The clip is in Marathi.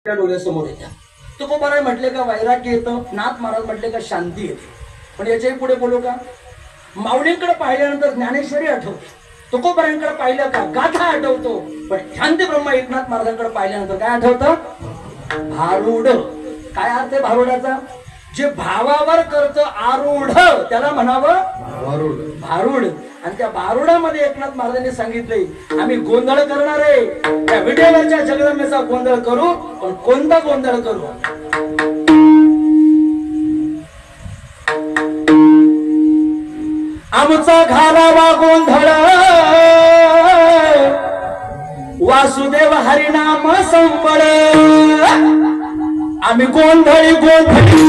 त्या डोळ्यासमोर येत्या. तुकोबाराय म्हटले का वैराग्य येतं, नाथ महाराज म्हटले का शांती येते. पण याच्याही पुढे बोलू का, माऊलींकडे पाहिल्यानंतर ज्ञानेश्वरी आठवते, तुकोबारायांकडे पाहिलं का गाथा आठवतो, पण शांती ब्रह्मा एकनाथ महाराजांकडे पाहिल्यानंतर काय आठवतं? भारूड. काय अर्थ आहे भारुडाचा? जे भावावर करतं आरूढ त्याला म्हणावं भारूड. भारूड. आणि त्या भारुडामध्ये एकनाथ महाराजांनी सांगितले, आम्ही गोंधळ करणार आहे, त्या विटेवरच्या जगदंबेचा गोंधळ करू, पण कोणता गोंधळ करू? आमचा घालावा गोंधळ वासुदेव हरिनाम संबळ. आम्ही गोंधळी गोंधळी